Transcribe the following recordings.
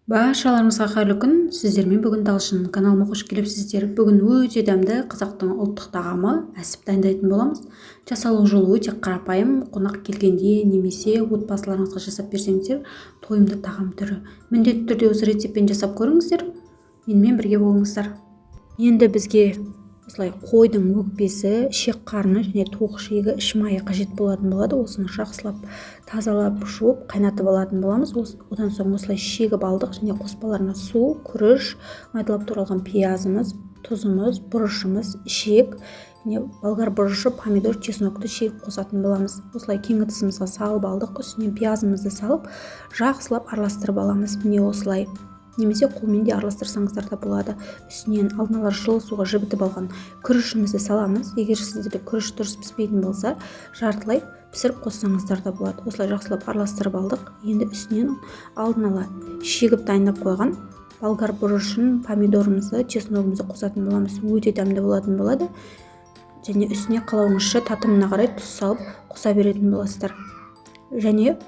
Баршаларыңызға қайырлы күн. Сіздермен бүгін талшын каналыма қош келіпсіздер. Бүгін өте дәмді қазақтың ұлттық тағамы әсіп дайындайтын боламыз. Жасалу жолы өте қарапайым. Қонақ келгенде немесе отбасыларыңызға жасап берсеңіздер, тойымды тағам түрі. Міндетті түрде осы рецептпен жасап көріңіздер. Менімен бірге болыңыздар. Енді бізге осылай қойдың өкпесі, ішек қарны және тоқ ішегі, іш майы қажет болатын болады. Осыны жақсылап тазалап, жуып, қайнатып алатын боламыз. Одан соң осылай шегіп алдық және қоспаларына су, күріш, майдалап туралған пиязымыз, тұзымыз, бұрышымыз, ішек, және болгар бұрышы, помидор, чеснокты шегіп қосатын боламыз. Осылай кең ыдысымызға салып алдық. Үстіне пиязымызды салып, жақсылап араластырып аламыз. Міне осылай. Немесе қолмен де араластырсаңыздар да болады. Үстінен алдын ала жылы суға жібітіп алған күрішімізді саламыз. Егер сіздерде күріш дұрыс піспейтін болса, жартылай пісіріп қоссаңыздар да болады. Осылай жақсылап араластырып алдық. Енді үстінен алдын ала шегіп дайындап қойған болгар бұрышын, помидорымызды, чесногымызды қосатын боламыз. Өте дәмді болатын болады. Және үстіне қалауыңызша татымына қарай тұз салып қоса беретін боласыздар. Және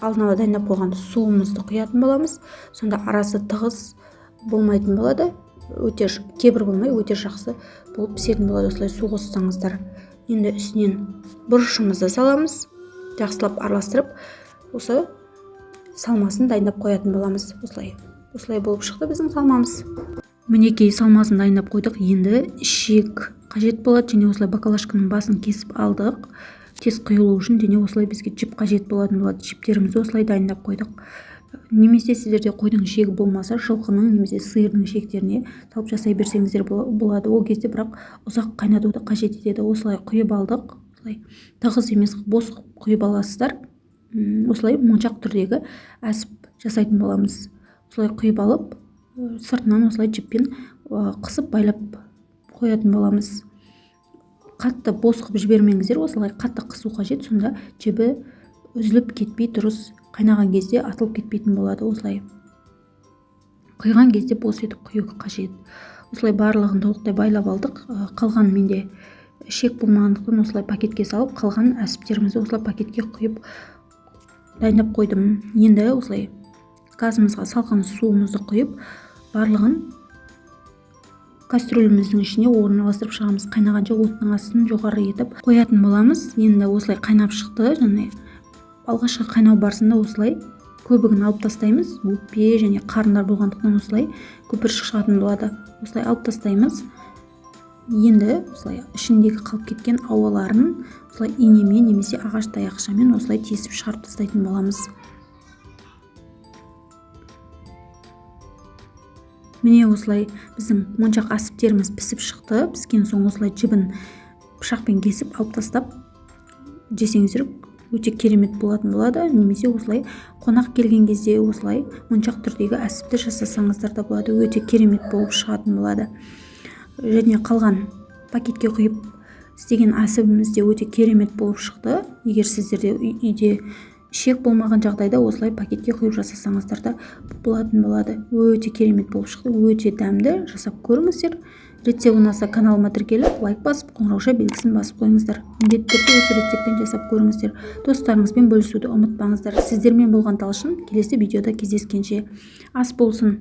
алдын ала дайындап қойған суымызды құятын боламыз. Сонда арасы тығыз болмайтын болады. Өте кебір болмай, өте жақсы болып пісетін болады. Осылай су қоссаңыздар. Енді үстінен бұрышымызды саламыз. Жақсылап араластырып, осы салмасын дайындап қоятын боламыз. Осылай болып шықты біздің салмамыз. Мінекей салмасын дайындап қойдық. Енді ішек қажет болады. Және осылай баклажканың басын кесіп алдық. Тез құйылу үшін, және осылай бізге жіп қажет болатын болады. Жіптерімізді осылай дайындап қойдық. Немесе сіздерде қойдың ішегі болмаса, жылқының немесе сиырдың ішектеріне салып жасай берсеңіздер болады. Ол кезде бірақ ұзақ қайнатуды қажет етеді. Осылай құйып алдық. Осылай тығыз емес, бос құйып аласыздар. Осылай моншақ түрдегі әсіп жасайтын боламыз. Осылай құйып алып, сыртынан осылай жіппен қысып байлап қоятын боламыз. Қатты бос қып жібермеңіздер, осылай қатты қысу қажет, сонда жібі үзіліп кетпей, дұрыс қайнаған кезде атылып кетпейтін болады. Осылай құйған кезде бос етіп құю қажет. Осылай барлығын толықтай байлап алдық. Қалған менде ішек болмағандықтан осылай пакетке салып, қалған әсіптерімізді осылай пакетке құйып дайындап қойдым. Енді осылай газымызға салқын суымызды құйып, барлығын кастрөліміздің ішіне орналастырып шығамыз. Қайнағанша оттың астын жоғары етіп қоятын боламыз. Енді осылай қайнап шықты. Және алғашқы қайнау барысында осылай көбігін алып тастаймыз. Өкпе және қарындар болғандықтан осылай көпіршік шығатын болады. Осылай алып тастаймыз. Енді осылай ішіндегі қалып кеткен ауаларын осылай инемен немесе ағаш таяқшамен осылай тесіп шығарып тастайтын боламыз. Міне осылай біздің моншақ әсіптеріміз пісіп шықты. Піскен соң осылай жібін пышақпен кесіп алып тастап жесеңіздер өте керемет болатын болады. Немесе осылай қонақ келген кезде осылай моншақ түрдегі әсіпті жасасаңыздар да болады. Өте керемет болып шығатын болады. Және қалған пакетке құйып істеген әсібіміз де өте керемет болып шықты. Егер сіздерде үйде ішек болмаған жағдайда осылай пакетке құйып жасасаңыздар да болатын болады. Өте керемет болып шықты. Өте дәмді. Жасап көріңіздер. Рецепт ұнаса каналыма тіркеліп, лайк басып, қоңырауша белгісін басып қойыңыздар. Міндетті түрде осы рецептпен жасап көріңіздер. Достарыңызбен бөлісуді ұмытпаңыздар. Сіздермен болған талшын. Келесі видеода кездескенше ас болсын.